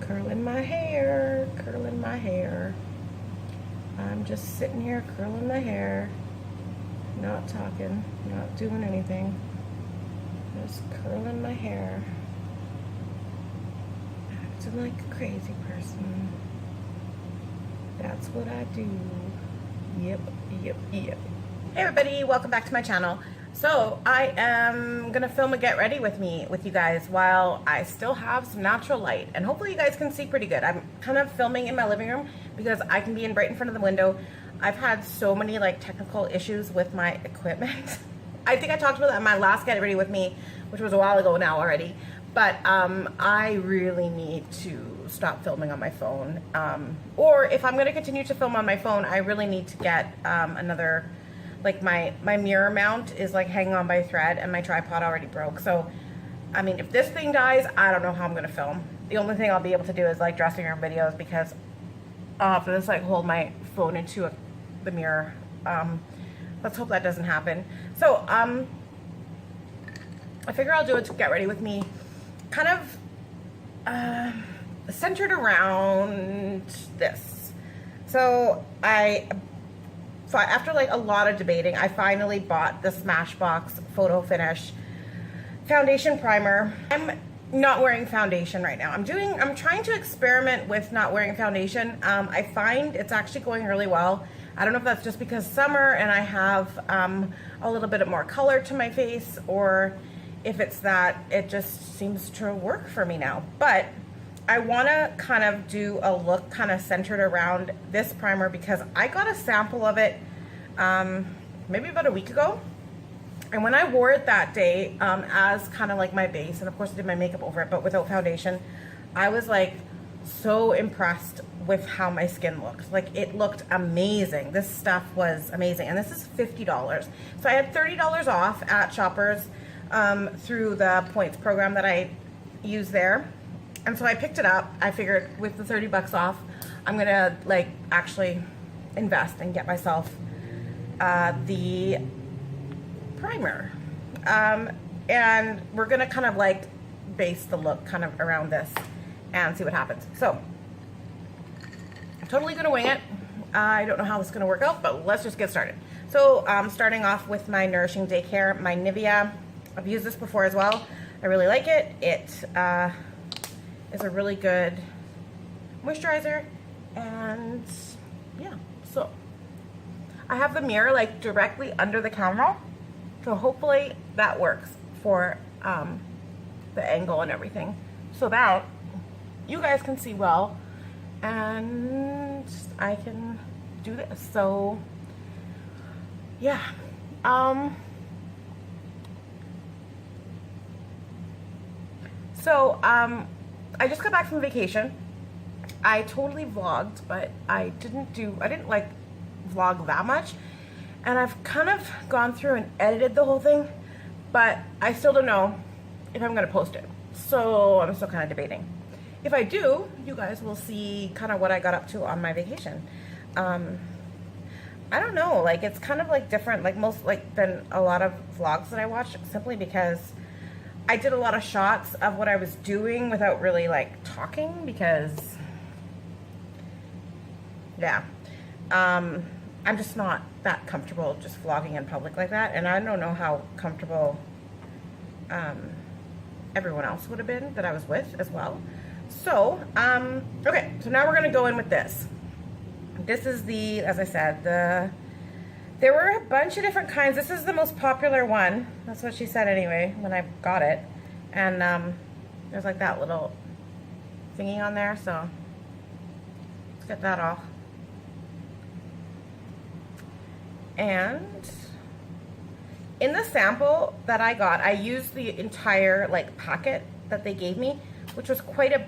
Curling my hair, curling my hair. I'm just sitting here curling my hair, not talking, not doing anything, just curling my hair, acting like a crazy person. That's what I do. Yep. Hey everybody, welcome back to my channel. So I am gonna film a get ready with you guys while I still have some natural light, and hopefully you guys can see pretty good. I'm kind of filming in my living room because I can be in right in front of the window. I've had so many like technical issues with my equipment. I think I talked about that in my last get ready with me, which was a while ago now already. But I really need to stop filming on my phone. Or if I'm gonna continue to film on my phone, I really need to get another, like my mirror mount is like hanging on by a thread and my tripod already broke. So, I mean, if this thing dies, I don't know how I'm gonna film. The only thing I'll be able to do is like dressing room videos because I'll have to just like hold my phone into the mirror. Let's hope that doesn't happen. So, I figure I'll do it to get ready with me. Kind of centered around this. So after like a lot of debating, I finally bought the Smashbox Photo Finish Foundation Primer. I'm not wearing foundation right now. I'm trying to experiment with not wearing foundation. I find it's actually going really well. I don't know if that's just because summer and I have a little bit more color to my face, or if it's that it just seems to work for me now. But I want to kind of do a look kind of centered around this primer because I got a sample of it maybe about a week ago, and when I wore it that day as kind of like my base, and of course I did my makeup over it but without foundation, I was like so impressed with how my skin looked. Like, it looked amazing. This stuff was amazing, and this is $50. So I had $30 off at Shoppers through the points program that I use there. And so I picked it up. I figured with the 30 bucks off, I'm gonna like actually invest and get myself the primer. And we're gonna kind of like base the look kind of around this and see what happens. So I'm totally gonna wing it. I don't know how this is gonna work out, but let's just get started. So starting off with my Nourishing Day Care, my Nivea. I've used this before as well. I really like it. It is a really good moisturizer, and yeah, so I have the mirror like directly under the camera, so hopefully that works for the angle and everything, so that you guys can see well and I can do this. So yeah, I just got back from vacation. I totally vlogged, but I didn't like vlog that much. And I've kind of gone through and edited the whole thing, but I still don't know if I'm gonna post it. So I'm still kind of debating. If I do, you guys will see kind of what I got up to on my vacation. I don't know, like it's kind of like different, than a lot of vlogs that I watch, simply because I did a lot of shots of what I was doing without really like talking, because yeah, I'm just not that comfortable just vlogging in public like that, and I don't know how comfortable everyone else would have been that I was with as well. So okay, so now we're gonna go in with this. This is the, as I said, there were a bunch of different kinds. This is the most popular one. That's what she said anyway when I got it. And there's like that little thingy on there, so let's get that off. And in the sample that I got, I used the entire like packet that they gave me, which was quite a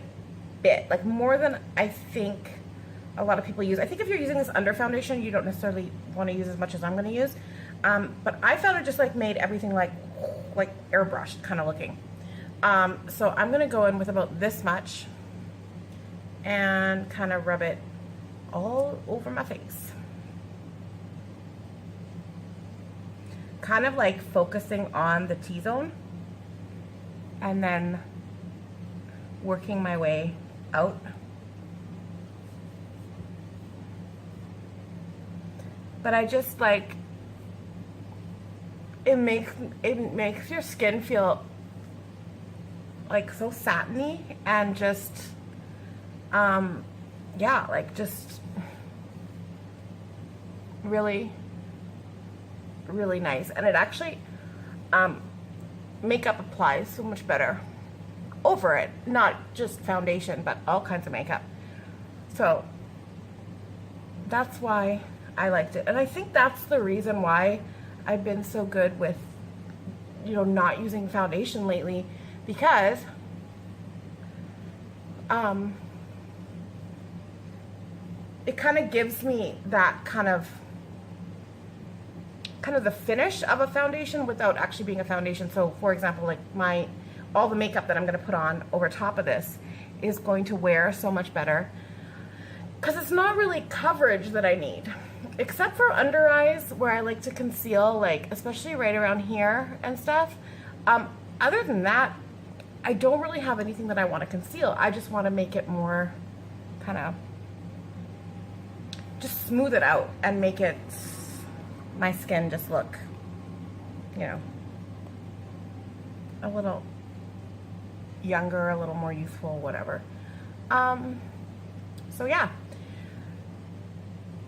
bit, like more than I think a lot of people use. I think if you're using this under foundation, you don't necessarily want to use as much as I'm going to use. But I found it just like made everything like airbrushed kind of looking. So I'm going to go in with about this much and kind of rub it all over my face. Kind of like focusing on the T-zone. and then working my way out. But I just like, it makes your skin feel like so satiny and just, yeah, like just really, really nice. And it actually, makeup applies so much better over it, not just foundation, but all kinds of makeup. So that's why I liked it. And I think that's the reason why I've been so good with, you know, not using foundation lately, because it kind of gives me that kind of the finish of a foundation without actually being a foundation. So for example, like all the makeup that I'm going to put on over top of this is going to wear so much better, because it's not really coverage that I need, except for under eyes where I like to conceal, like especially right around here and stuff. Other than that, I don't really have anything that I want to conceal. I just want to make it more kind of, just smooth it out and make it, my skin just look, you know, a little younger, a little more youthful, whatever. So yeah,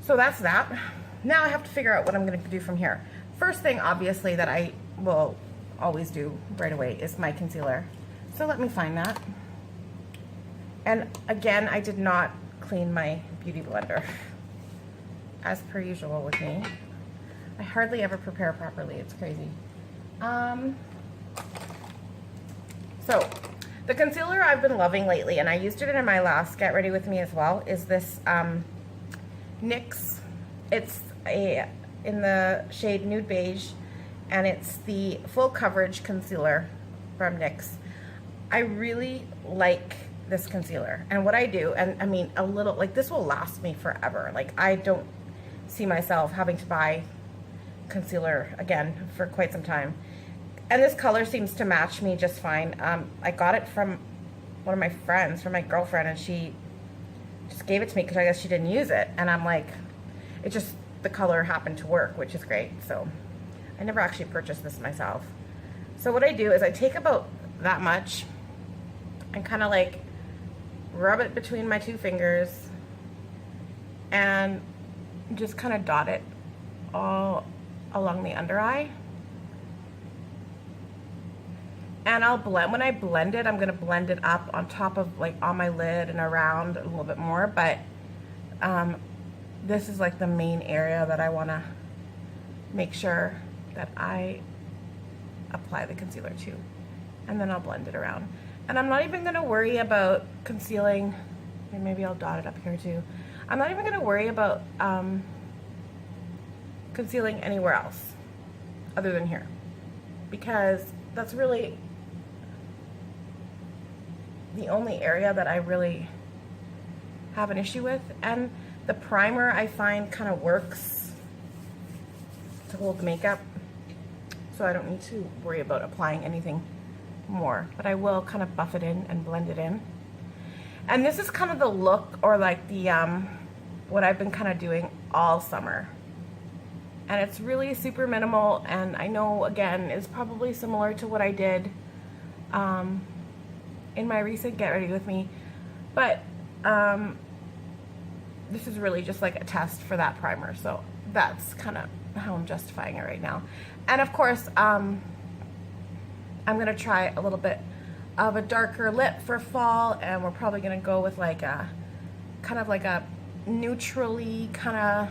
so that's that. Now I have to figure out what I'm going to do from here. First thing, obviously, that I will always do right away is my concealer. So let me find that. And again, I did not clean my beauty blender, as per usual with me. I hardly ever prepare properly. It's crazy. So the concealer I've been loving lately, and I used it in my last Get Ready With Me as well, is this NYX. It's in the shade Nude Beige, and it's the full coverage concealer from NYX. I really like this concealer, and what I do, and I mean, a little, like, this will last me forever. Like, I don't see myself having to buy concealer again for quite some time. And this color seems to match me just fine. I got it from one of my friends, from my girlfriend, and she just gave it to me because I guess she didn't use it. And I'm like, it just, the color happened to work, which is great. So I never actually purchased this myself. So what I do is I take about that much and kind of like rub it between my two fingers and just kind of dot it all along the under eye. And I'll blend, when I blend it, I'm going to blend it up on top of, like, on my lid and around a little bit more, but this is like the main area that I want to make sure that I apply the concealer to. And then I'll blend it around. And I'm not even going to worry about concealing, and maybe I'll dot it up here too. I'm not even going to worry about concealing anywhere else other than here, because that's really the only area that I really have an issue with. And the primer, I find, kind of works to hold the makeup, so I don't need to worry about applying anything more, but I will kind of buff it in and blend it in. And this is kind of the look, or like the what I've been kind of doing all summer, and it's really super minimal, and I know, again, it's probably similar to what I did in my recent Get Ready With Me, but this is really just like a test for that primer, so that's kind of how I'm justifying it right now. And of course, I'm gonna try a little bit of a darker lip for fall, and we're probably gonna go with like a kind of like a neutrally kind of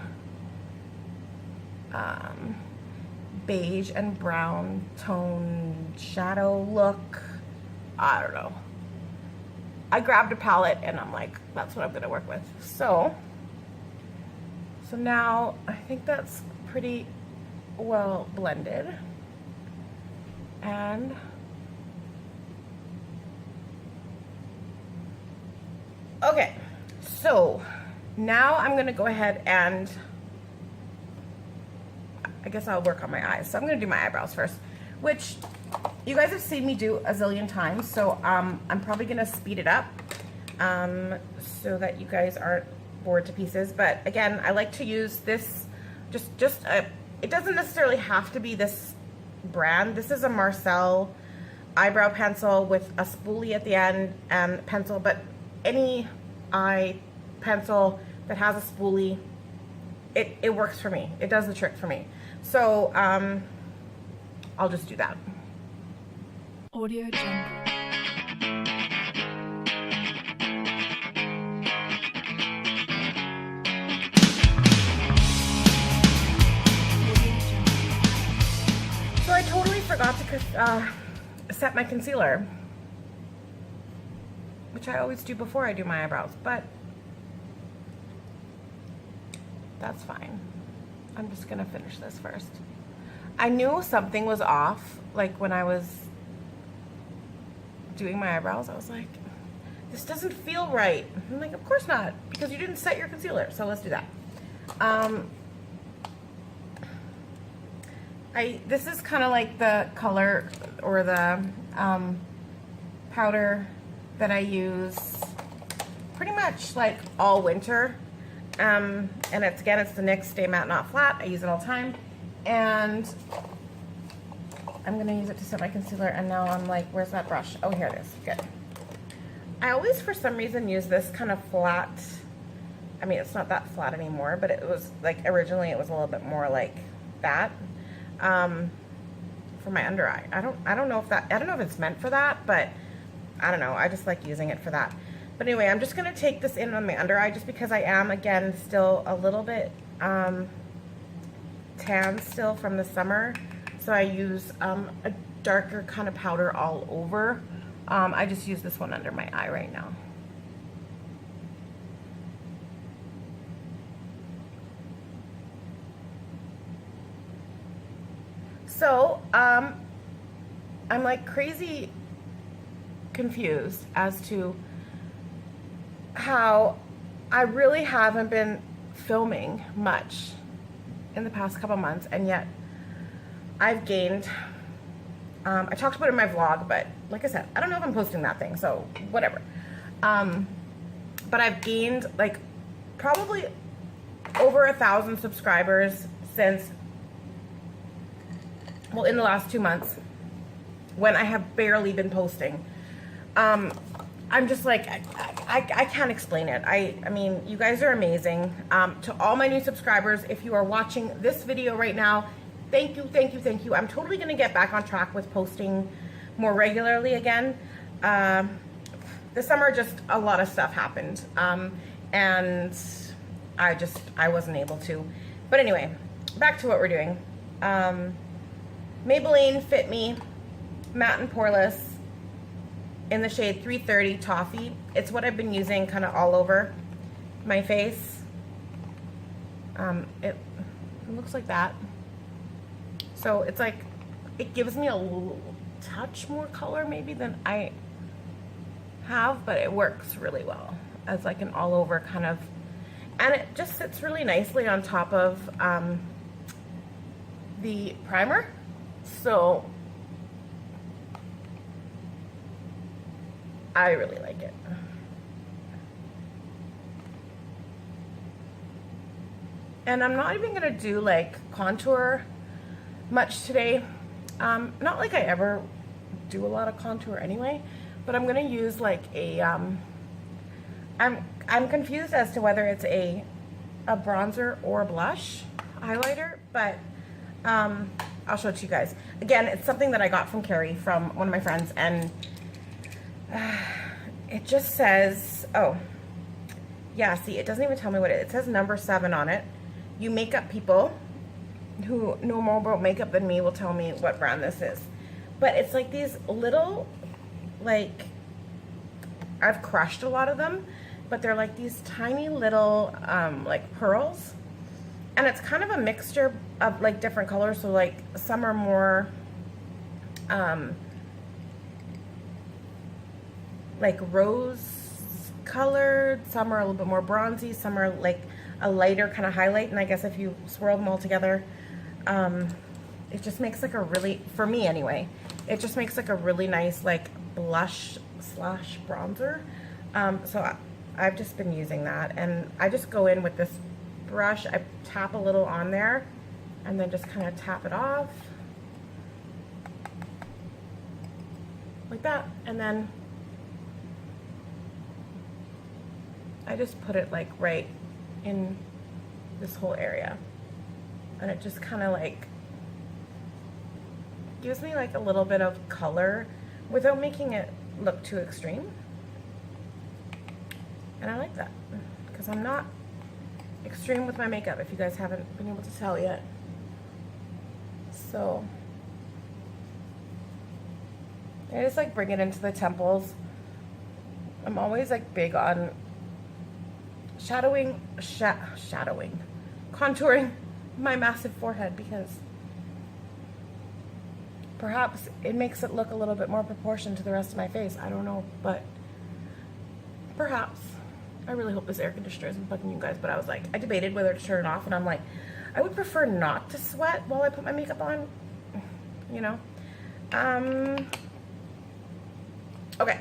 beige and brown tone shadow look. I don't know. I grabbed a palette and I'm like, that's what I'm gonna work with. So now I think that's pretty well blended. And okay, so now I'm gonna go ahead and I guess I'll work on my eyes. So I'm gonna do my eyebrows first, which you guys have seen me do a zillion times, so I'm probably gonna speed it up so that you guys aren't bored to pieces. But again, I like to use this, it doesn't necessarily have to be this brand. This is a Marcel eyebrow pencil with a spoolie at the end and pencil, but any eye pencil that has a spoolie, it works for me. It does the trick for me. So I'll just do that. Audio Jungle. So I totally forgot to set my concealer, which I always do before I do my eyebrows, but that's fine. I'm just gonna finish this first. I knew something was off, like when I was doing my eyebrows. I was like, this doesn't feel right. I'm like, of course not, because you didn't set your concealer. So let's do that. This is kind of like the color or the powder that I use pretty much like all winter. And it's the NYX Stay Matte Not Flat. I use it all the time. And I'm gonna use it to set my concealer, and now I'm like, where's that brush? Oh, here it is. Good. I always, for some reason, use this kind of flat. I mean, it's not that flat anymore, but it was like, originally it was a little bit more like that for my under eye. I don't know if it's meant for that, but I don't know. I just like using it for that. But anyway, I'm just gonna take this in on my under eye just because I am, again, still a little bit tan still from the summer. So I use a darker kind of powder all over. I just use this one under my eye right now. So I'm like crazy confused as to how I really haven't been filming much in the past couple months, and yet I've gained, I talked about it in my vlog, but like I said, I don't know if I'm posting that thing, so whatever. But I've gained like probably over 1,000 subscribers since, well, in the last 2 months, when I have barely been posting. I'm just like, I can't explain it. I mean, you guys are amazing. To all my new subscribers, if you are watching this video right now, thank you, thank you, thank you. I'm totally gonna get back on track with posting more regularly again. This summer, just a lot of stuff happened. And I wasn't able to. But anyway, back to what we're doing. Maybelline Fit Me Matte and Poreless in the shade 330 Toffee. It's what I've been using kind of all over my face. It looks like that. So it's like, it gives me a little touch more color maybe than I have, but it works really well as like an all over kind of, and it just sits really nicely on top of the primer. So I really like it. And I'm not even gonna do like contour much today. Not like I ever do a lot of contour anyway, but I'm gonna use like a I'm confused as to whether it's a bronzer or a blush highlighter, but I'll show it to you guys. Again, it's something that I got from Carrie, from one of my friends, and it just says, oh yeah, see, it doesn't even tell me what it says number 7 on it. You makeup people who know more about makeup than me will tell me what brand this is. But it's like these little, like, I've crushed a lot of them, but they're like these tiny little like pearls, and it's kind of a mixture of like different colors. So like some are more like rose colored, some are a little bit more bronzy, some are like a lighter kind of highlight, and I guess if you swirl them all together, it just makes like a really, for me anyway, It just makes like a really nice like blush slash bronzer. So I've just been using that, and I just go in with this brush, I tap a little on there and then just kind of tap it off like that, and then I just put it like right in this whole area, and it just kind of like gives me like a little bit of color without making it look too extreme. And I like that because I'm not extreme with my makeup, if you guys haven't been able to tell yet. So I just like bring it into the temples. I'm always like big on shadowing, contouring my massive forehead, because perhaps it makes it look a little bit more proportioned to the rest of my face. I don't know, but perhaps. I really hope this air conditioner isn't bugging you guys, but I was like, I debated whether to turn it off, and I'm like, I would prefer not to sweat while I put my makeup on, you know. Okay.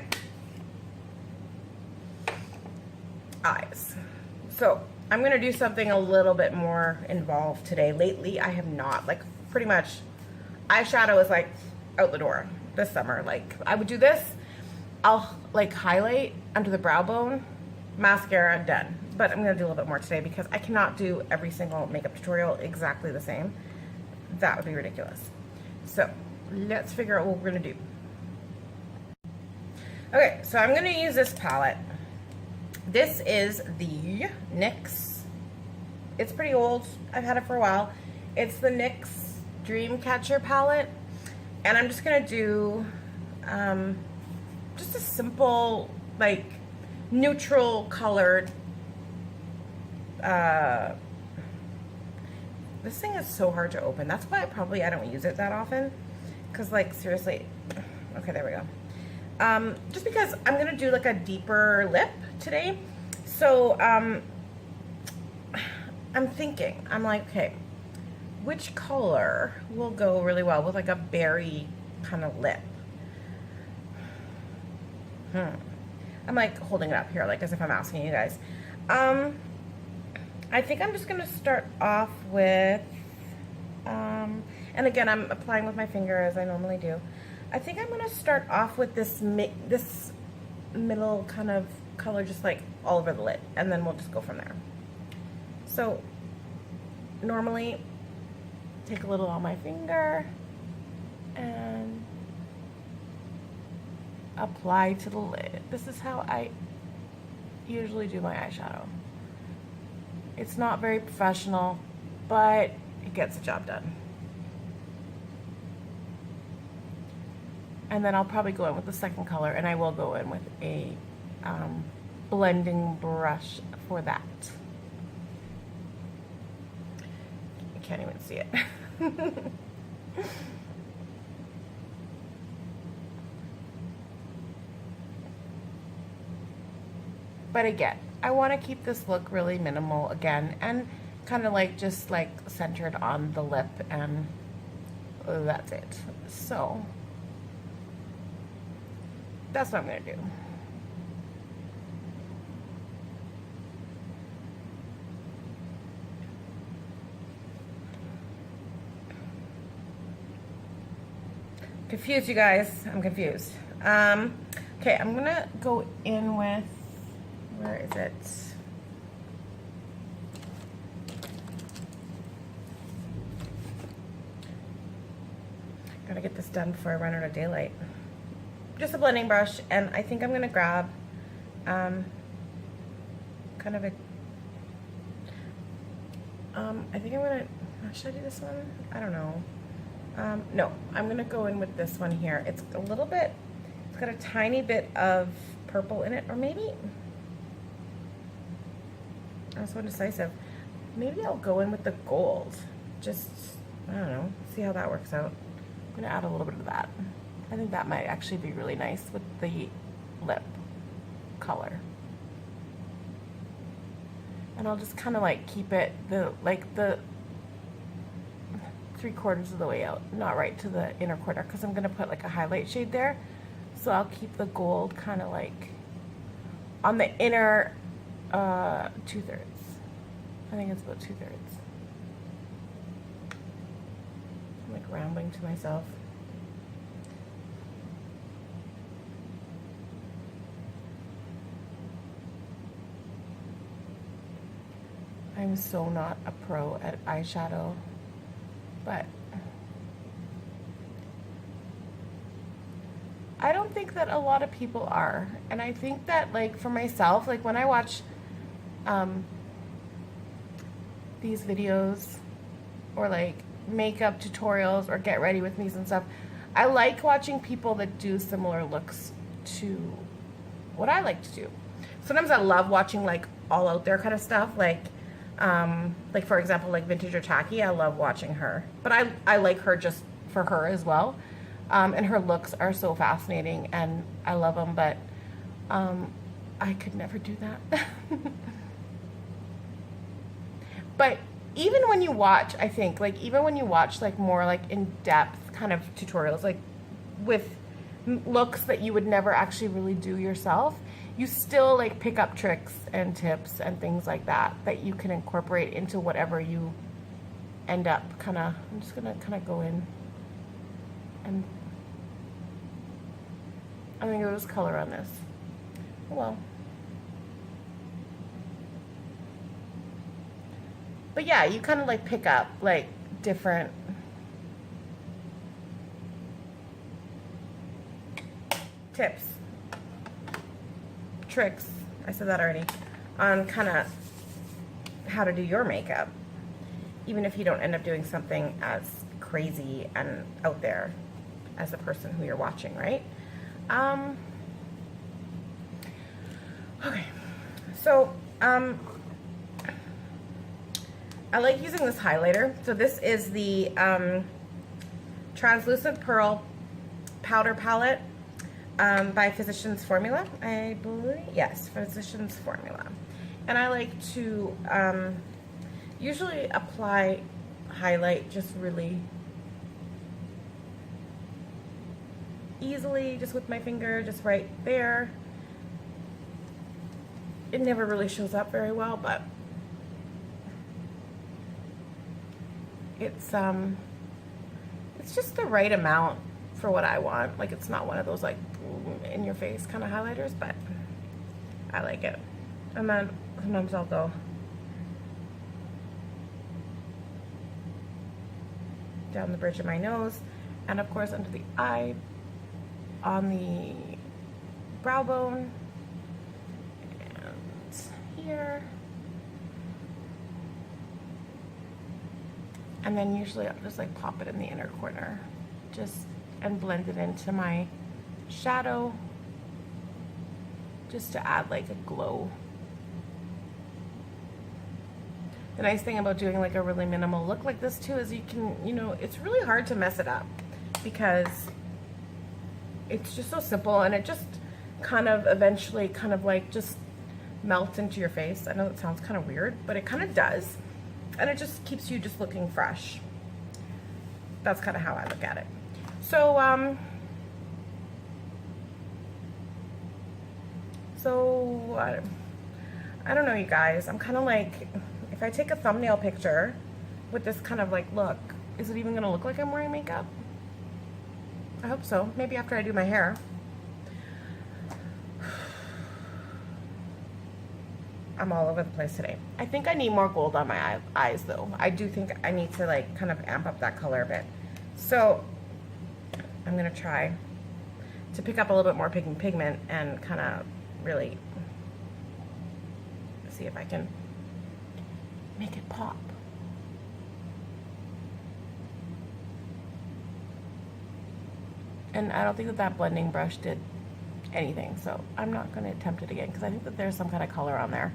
Eyes. So I'm gonna do something a little bit more involved today. Lately, I have not, like, pretty much eyeshadow is like out the door this summer. Like, I would do this, I'll like highlight under the brow bone, mascara, done. But I'm gonna do a little bit more today because I cannot do every single makeup tutorial exactly the same. That would be ridiculous. So let's figure out what we're gonna do. Okay, so I'm gonna use this palette. This is the NYX. It's pretty old. I've had it for a while. It's the NYX Dreamcatcher Palette, and I'm just gonna do just a simple, like, neutral colored. This thing is so hard to open. That's why I don't use it that often. Cause, like, seriously. Okay, there we go. Just because I'm gonna do like a deeper lip today. So I'm thinking, I'm like, okay, which color will go really well with like a berry kind of lip? I'm like holding it up here, like as if I'm asking you guys. I think I'm just gonna start off with, and again, I'm applying with my finger as I normally do. I think I'm gonna start off with this middle kind of color, just like all over the lid, and then we'll just go from there. So normally, take a little on my finger and apply to the lid. This is how I usually do my eyeshadow. It's not very professional, but it gets the job done. And then I'll probably go in with the second color, and I will go in with a blending brush for that. I can't even see it. But again, I want to keep this look really minimal again, and kind of like just like centered on the lip, and that's it. So that's what I'm going to do. Confused, you guys. I'm confused. Okay, I'm going to go in with, where is it? Gotta get this done before I run out of daylight. Just a blending brush, and I think I'm gonna grab kind of a I think I'm gonna, should I do this one? I don't know. No, I'm gonna go in with this one here. It's a little bit, it's got a tiny bit of purple in it, or maybe, I'm so indecisive. Maybe I'll go in with the gold. Just, I don't know, see how that works out. I'm gonna add a little bit of that. I think that might actually be really nice with the lip color. And I'll just kind of like keep it, 3/4 of the way out, not right to the inner corner, because I'm going to put like a highlight shade there. So I'll keep the gold kind of like on the inner 2/3. I think it's about 2/3. I'm like rambling to myself. I'm so not a pro at eyeshadow, but I don't think that a lot of people are. And I think that, like, for myself, like when I watch these videos or like makeup tutorials or get ready with me's and stuff, I like watching people that do similar looks to what I like to do. Sometimes I love watching like all out there kind of stuff, like for example, like Vintage or Tacky. I love watching her, but I like her just for her as well. And her looks are so fascinating and I love them, but I could never do that. But even when you watch, I think, like, even when you watch like more like in-depth kind of tutorials, like with looks that you would never actually really do yourself, you still like pick up tricks and tips and things like that that you can incorporate into whatever you end up kind of. I'm just gonna kind of go in and I think there was color on this. Oh well. But yeah, you kind of like pick up like different tips, tricks, I said that already, on kind of how to do your makeup, even if you don't end up doing something as crazy and out there as the person who you're watching, right? Okay, so I like using this highlighter. So this is the Translucent Pearl Powder Palette by Physicians Formula, I believe. Yes, Physicians Formula. And I like to usually apply highlight just really easily, just with my finger, just right there. It never really shows up very well, but it's just the right amount for what I want. Like, it's not one of those like in your face kind of highlighters, but I like it. And then sometimes I'll go down the bridge of my nose, and of course under the eye, on the brow bone, and here. And then usually I'll just like pop it in the inner corner, just and blend it into my shadow, just to add like a glow. The nice thing about doing like a really minimal look like this too is you can, you know, it's really hard to mess it up because it's just so simple, and it just kind of eventually kind of like just melts into your face. I know that sounds kind of weird, but it kind of does. And it just keeps you just looking fresh. That's kind of how I look at it. So, I don't know, you guys. I'm kind of like, if I take a thumbnail picture with this kind of like look, is it even going to look like I'm wearing makeup? I hope so. Maybe after I do my hair. I'm all over the place today. I think I need more gold on my eyes though. I do think I need to like kind of amp up that color a bit. So I'm gonna try to pick up a little bit more pigment and kind of really see if I can make it pop. And I don't think that blending brush did anything, so I'm not going to attempt it again because I think that there's some kind of color on there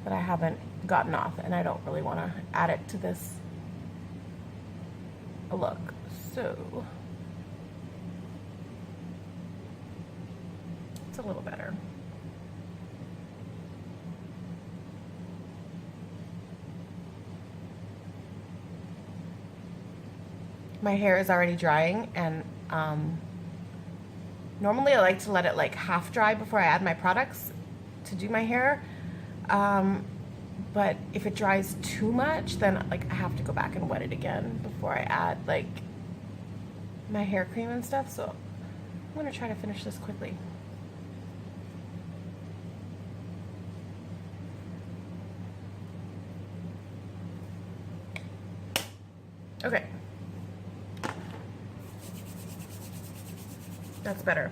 that I haven't gotten off, and I don't really want to add it to this look. So it's a little better. my hair is already drying, and normally I like to let it like half dry before I add my products to do my hair. But if it dries too much, then like I have to go back and wet it again before I add like my hair cream and stuff. So I'm gonna try to finish this quickly. Okay. That's better.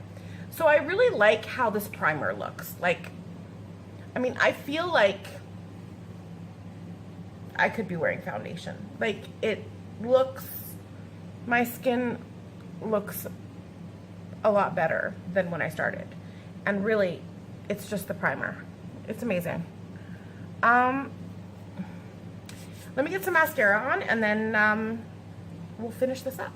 So I really like how this primer looks. Like, I mean, I feel like I could be wearing foundation. Like, it looks, my skin looks a lot better than when I started. And really, it's just the primer. It's amazing. Let me get some mascara on, and then we'll finish this up.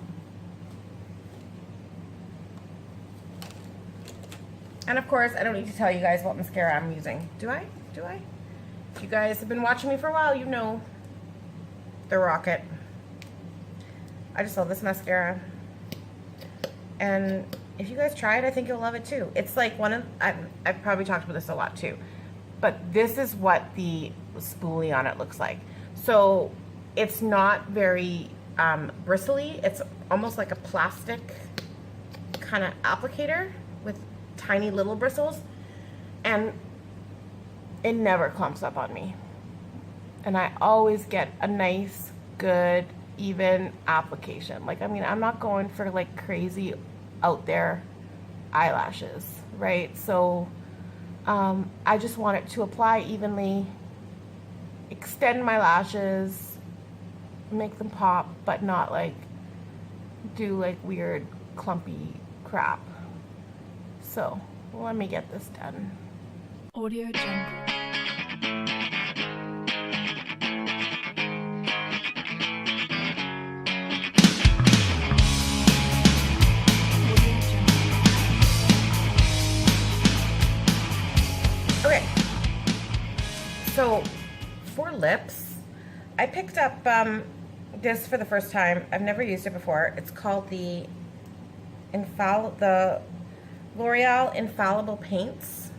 And of course, I don't need to tell you guys what mascara I'm using. Do I? Do I? If you guys have been watching me for a while, you know the Rocket. I just love this mascara. And if you guys try it, I think you'll love it too. It's like one of, I've probably talked about this a lot too, but this is what the spoolie on it looks like. So it's not very bristly. It's almost like a plastic kind of applicator with tiny little bristles, and it never clumps up on me. And I always get a nice, good, even application. Like, I mean, I'm not going for like crazy out there eyelashes, right? So I just want it to apply evenly, extend my lashes, make them pop, but not like do like weird clumpy crap. So let me get this done. Audio Jungle. Okay, so for lips, I picked up this for the first time. I've never used it before. It's called the L'Oreal Infallible Paints.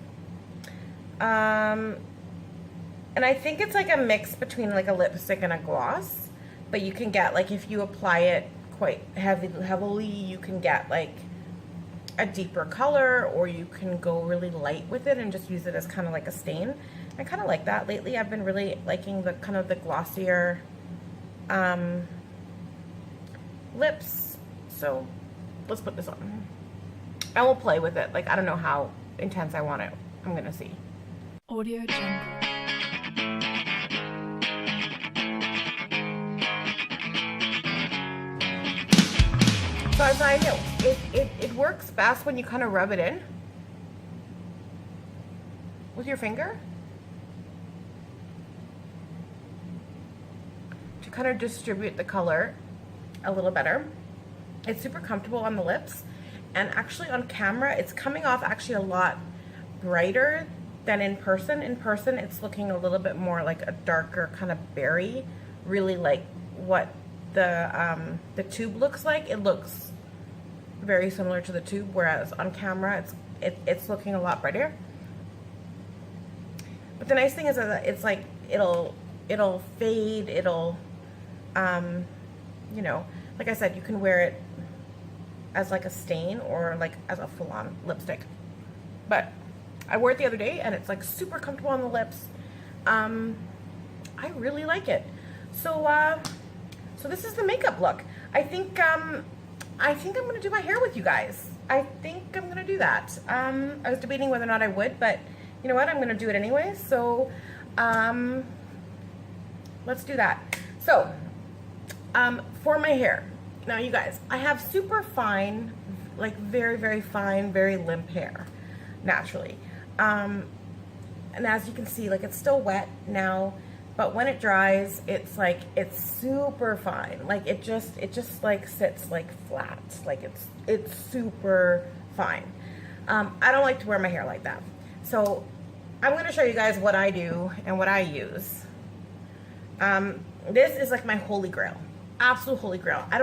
And I think it's like a mix between like a lipstick and a gloss, but you can get, like, if you apply it quite heavily, you can get like a deeper color, or you can go really light with it and just use it as kind of like a stain. I kind of like that. Lately I've been really liking the kind of the glossier lips. So let's put this on. I will play with it. Like, I don't know how intense I want it. I'm gonna see. Audio Jungle. So I find it works best when you kind of rub it in with your finger to kind of distribute the color a little better. It's super comfortable on the lips, and actually on camera it's coming off actually a lot brighter than in person. In person it's looking a little bit more like a darker kind of berry, really like what the tube looks like. It looks very similar to the tube, whereas on camera it's looking a lot brighter. But the nice thing is that it's like it'll fade, it'll you know, like I said, you can wear it as like a stain or like as a full-on lipstick. But I wore it the other day and it's like super comfortable on the lips. I really like it. So so this is the makeup look. I think I'm gonna do my hair with you guys. I think I'm gonna do that. I was debating whether or not I would, but you know what? I'm gonna do it anyway. So let's do that. So for my hair, now you guys, I have super fine, like very, very fine, very limp hair, naturally. And as you can see, like it's still wet now, but when it dries, it's like, it's super fine. Like it just like sits like flat. Like it's super fine. I don't like to wear my hair like that. So I'm gonna show you guys what I do and what I use. This is like my holy grail. absolute holy grail. I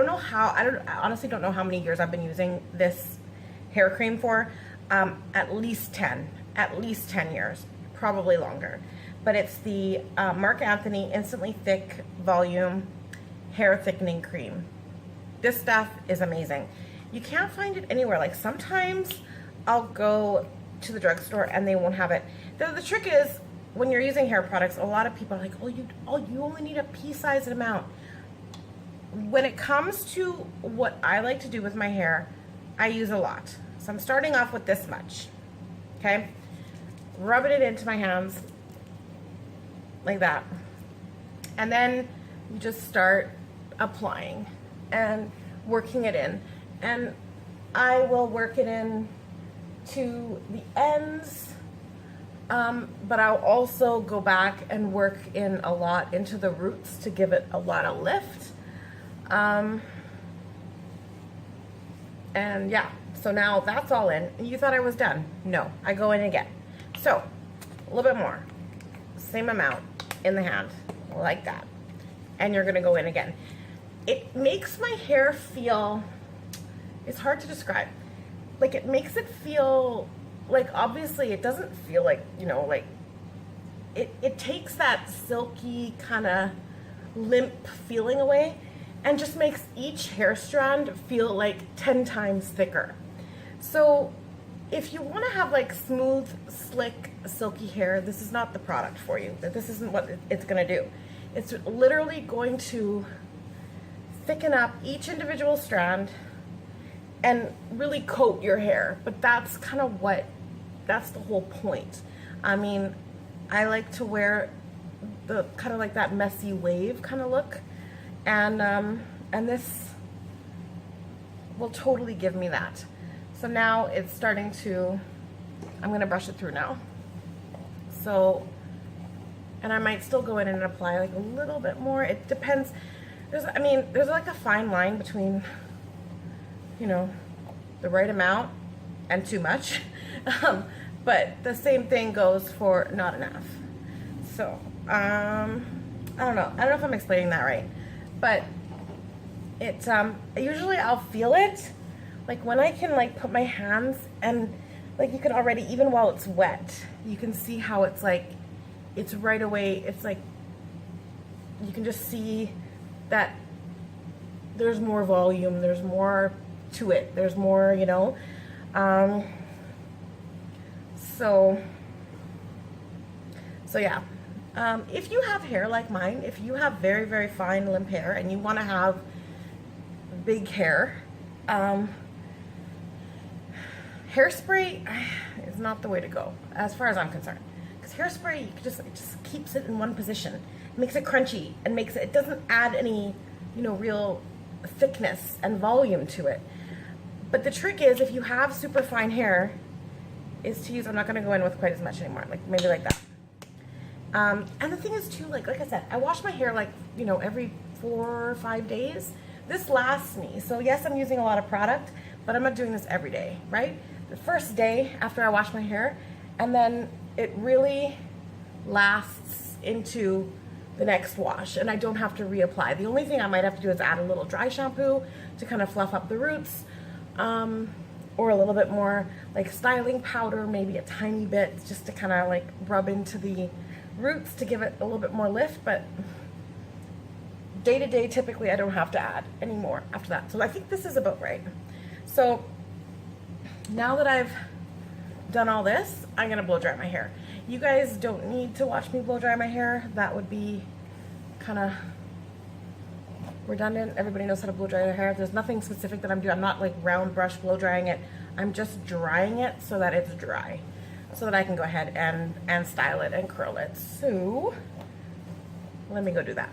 honestly don't know how many years I've been using this hair cream for. At least 10 years, probably longer. But it's the Marc Anthony Instantly Thick Volume Hair Thickening Cream. This stuff is amazing. You can't find it anywhere. Like sometimes I'll go to the drugstore and they won't have it. The trick is when you're using hair products, a lot of people are like, oh, you only need a pea-sized amount. When it comes to what I like to do with my hair, I use a lot. So I'm starting off with this much, okay? Rubbing it into my hands like that. And then you just start applying and working it in. And I will work it in to the ends, but I'll also go back and work in a lot into the roots to give it a lot of lift. And yeah, so now that's all in. You thought I was done? No, I go in again. So a little bit more, same amount in the hand, like that. And you're gonna go in again. It makes my hair feel, it's hard to describe. Like it makes it feel like, obviously it doesn't feel like, you know, like it takes that silky kind of limp feeling away and just makes each hair strand feel like 10 times thicker. So if you want to have like smooth, slick, silky hair, this is not the product for you. This isn't what it's going to do. It's literally going to thicken up each individual strand and really coat your hair. But that's kind of that's the whole point. I mean, I like to wear the kind of like that messy wave kind of look. And this will totally give me that. So now it's starting to, I'm going to brush it through now. So, and I might still go in and apply like a little bit more. It depends. There's like a fine line between, you know, the right amount and too much. But the same thing goes for not enough. So, I don't know. I don't know if I'm explaining that right. But it's, usually I'll feel it. Like when I can like put my hands and like you can already, even while it's wet, you can see how it's like, it's right away, it's like, you can just see that there's more volume, there's more to it, there's more, you know. So yeah. If you have hair like mine, if you have very, very fine limp hair and you want to have big hair, hairspray is not the way to go, as far as I'm concerned. Because hairspray, it just keeps it in one position. It makes it crunchy and it doesn't add any, you know, real thickness and volume to it. But the trick is, if you have super fine hair, is to use, I'm not going to go in with quite as much anymore, like maybe like that. And the thing is too, like I said, I wash my hair like, you know, every 4 or 5 days. This lasts me. So yes, I'm using a lot of product, but I'm not doing this every day, right? The first day after I wash my hair, and then it really lasts into the next wash, and I don't have to reapply. The only thing I might have to do is add a little dry shampoo to kind of fluff up the roots, or a little bit more like styling powder, maybe a tiny bit, just to kind of like rub into the roots to give it a little bit more lift. But day to day, typically I don't have to add any more after that. So I think this is about right. So now that I've done all this, I'm gonna blow dry my hair. You guys don't need to watch me blow dry my hair. That would be kind of redundant. Everybody knows how to blow dry their hair. There's nothing specific that I'm doing. I'm not like round brush blow drying it. I'm just drying it so that it's dry, so that I can go ahead and style it and curl it. So let me go do that.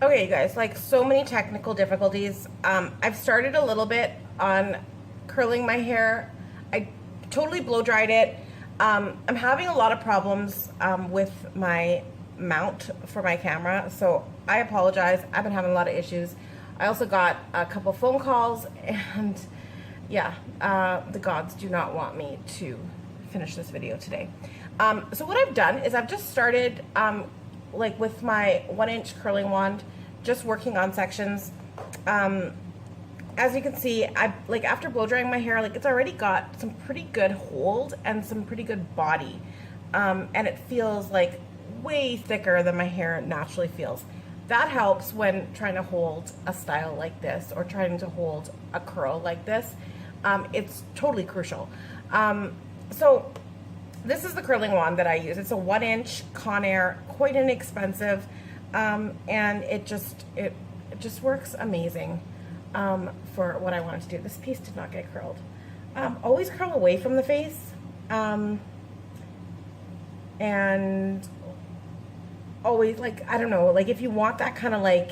Okay, you guys, like so many technical difficulties. I've started a little bit on curling my hair. I totally blow dried it. I'm having a lot of problems with my mount for my camera, so I apologize. I've been having a lot of issues. I also got a couple phone calls, and yeah, the gods do not want me to finish this video today. So what I've done is I've just started like with my 1-inch curling wand, just working on sections. As you can see, I like after blow drying my hair, like it's already got some pretty good hold and some pretty good body, and it feels like way thicker than my hair naturally feels. That helps when trying to hold a style like this or trying to hold a curl like this. It's totally crucial. So this is the curling wand that I use. It's a 1-inch Conair, quite inexpensive, and it just works amazing for what I wanted to do. This piece did not get curled. Always curl away from the face, and always, like, I don't know, like if you want that kind of like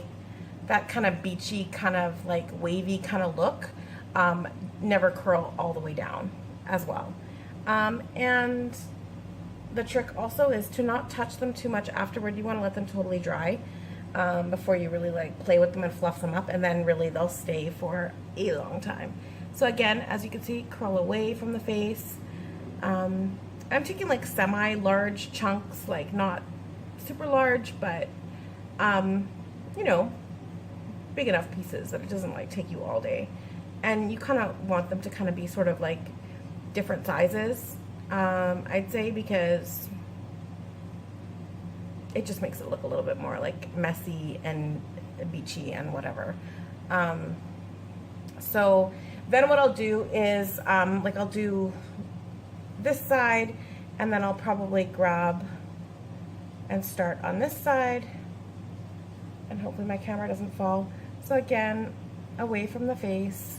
that kind of beachy kind of like wavy kind of look, never curl all the way down as well. And the trick also is to not touch them too much afterward. You want to let them totally dry before you really like play with them and fluff them up, and then really they'll stay for a long time. So again, as you can see, curl away from the face. I'm taking like semi-large chunks, like not super large, but you know, big enough pieces that it doesn't like take you all day. And you kind of want them to kind of be sort of like different sizes, I'd say, because it just makes it look a little bit more like messy and beachy and whatever. So then what I'll do is like I'll do this side, and then I'll probably grab and start on this side, and hopefully my camera doesn't fall. So again, away from the face,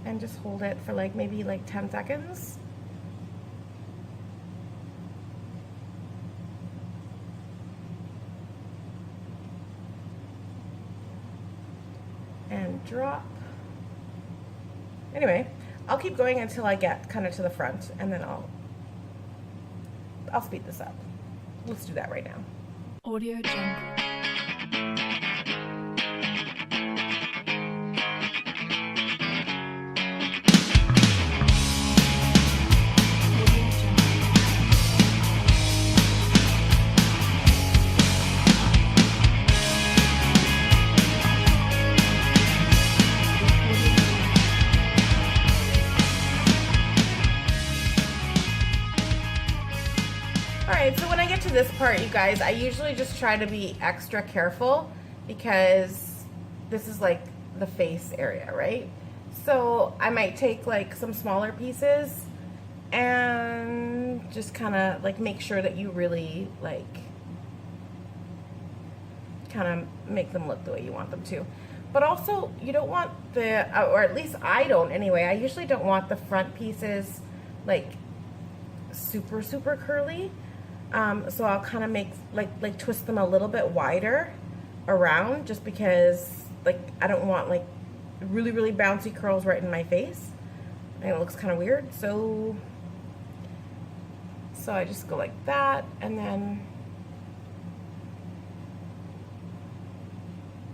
and just hold it for like maybe like 10 seconds. And drop. Anyway, I'll keep going until I get kind of to the front, and then I'll speed this up. Let's do that right now. Audio Jungle. So when I get to this part, you guys, I usually just try to be extra careful because this is like the face area, right? So I might take like some smaller pieces and just kind of like make sure that you really like kind of make them look the way you want them to. But also you don't want the, or at least I don't anyway, I usually don't want the front pieces like super, super curly. So I'll kind of make like twist them a little bit wider around, just because like I don't want like really, really bouncy curls right in my face. I think it looks kind of weird. So I just go like that, and then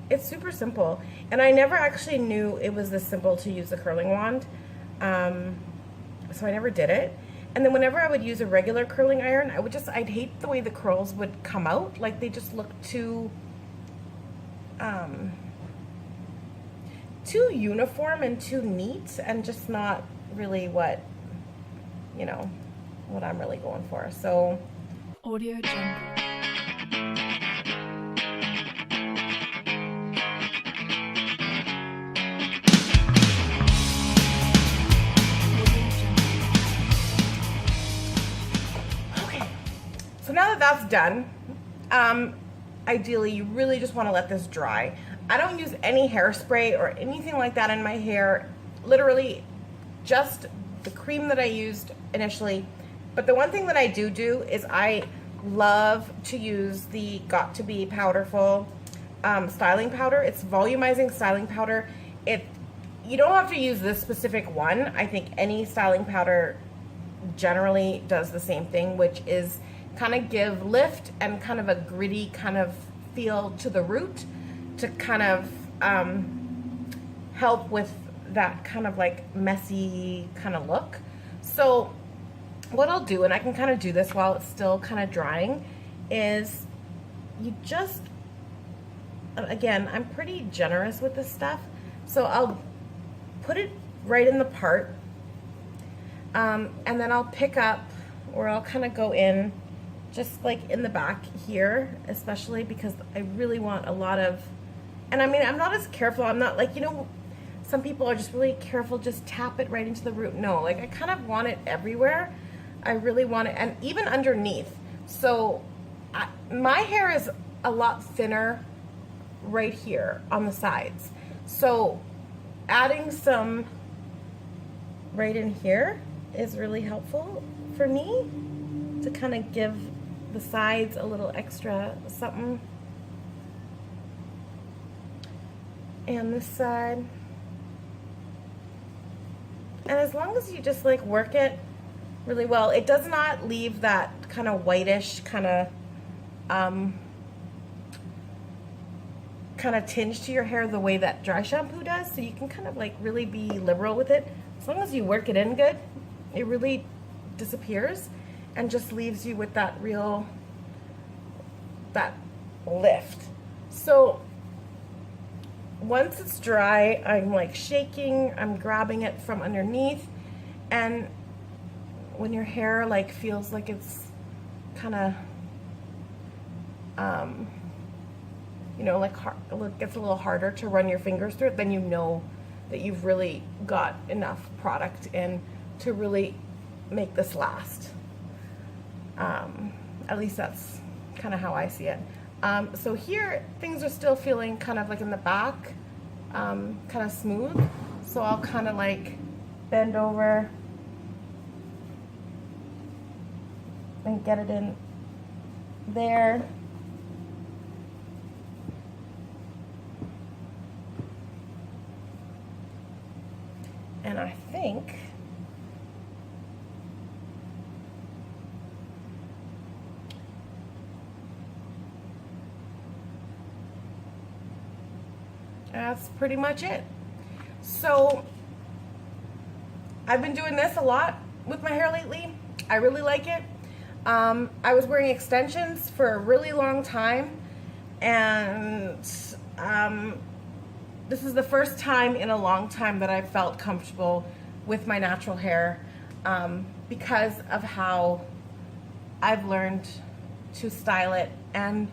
it's super simple. And I never actually knew it was this simple to use the curling wand. So I never did it. And then whenever I would use a regular curling iron, I'd hate the way the curls would come out. Like they just look too uniform and too neat, and just not really what, you know, what I'm really going for. So Audio Jungle. So now that that's done, ideally you really just want to let this dry. I don't use any hairspray or anything like that in my hair, literally just the cream that I used initially. But the one thing that I do is I love to use the Got To Be Powderful styling powder. It's volumizing styling powder. You don't have to use this specific one. I think any styling powder generally does the same thing, which is kind of give lift and kind of a gritty kind of feel to the root to kind of help with that kind of like messy kind of look. So what I'll do, and I can kind of do this while it's still kind of drying, is you just, again, I'm pretty generous with this stuff, so I'll put it right in the part, and then I'll pick up, or I'll kind of go in just like in the back here, especially because I really want a lot of, and I mean, I'm not as careful, I'm not like, you know, some people are just really careful, just tap it right into the root. No, like I kind of want it everywhere. I really want it, and even underneath. So my hair is a lot thinner right here on the sides. So adding some right in here is really helpful for me to kind of give the sides a little extra something. And this side. And as long as you just like work it really well, it does not leave that kind of whitish kind of tinge to your hair the way that dry shampoo does. So you can kind of like really be liberal with it. As long as you work it in good, it really disappears and just leaves you with that real, that lift. So once it's dry, I'm like shaking, I'm grabbing it from underneath, and when your hair like feels like it's kind of you know, like it gets a little harder to run your fingers through it, then you know that you've really got enough product in to really make this last. At least that's kind of how I see it. So here things are still feeling kind of like in the back, kind of smooth. So I'll kind of like bend over and get it in there. And I think that's pretty much it. So I've been doing this a lot with my hair lately. I really like it. I was wearing extensions for a really long time, and this is the first time in a long time that I felt comfortable with my natural hair, because of how I've learned to style it. And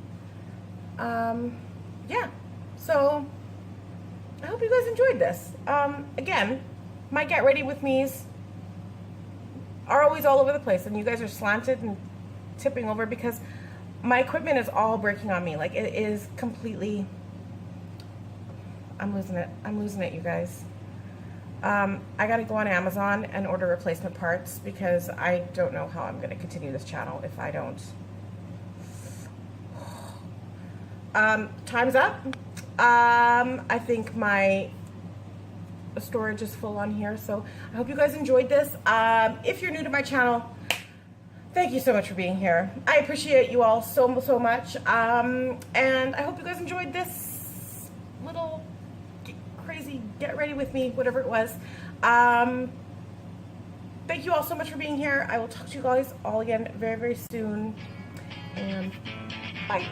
yeah, so I hope you guys enjoyed this. Again, my get ready with me's are always all over the place, and you guys are slanted and tipping over because my equipment is all breaking on me. Like, it is completely, I'm losing it, you guys. I gotta go on Amazon and order replacement parts because I don't know how I'm gonna continue this channel if I don't. Time's up. I think my storage is full on here, so I hope you guys enjoyed this. If you're new to my channel, thank you so much for being here. I appreciate you all so much, and I hope you guys enjoyed this little crazy get ready with me, whatever it was. Thank you all so much for being here. I will talk to you guys all again very soon, and bye.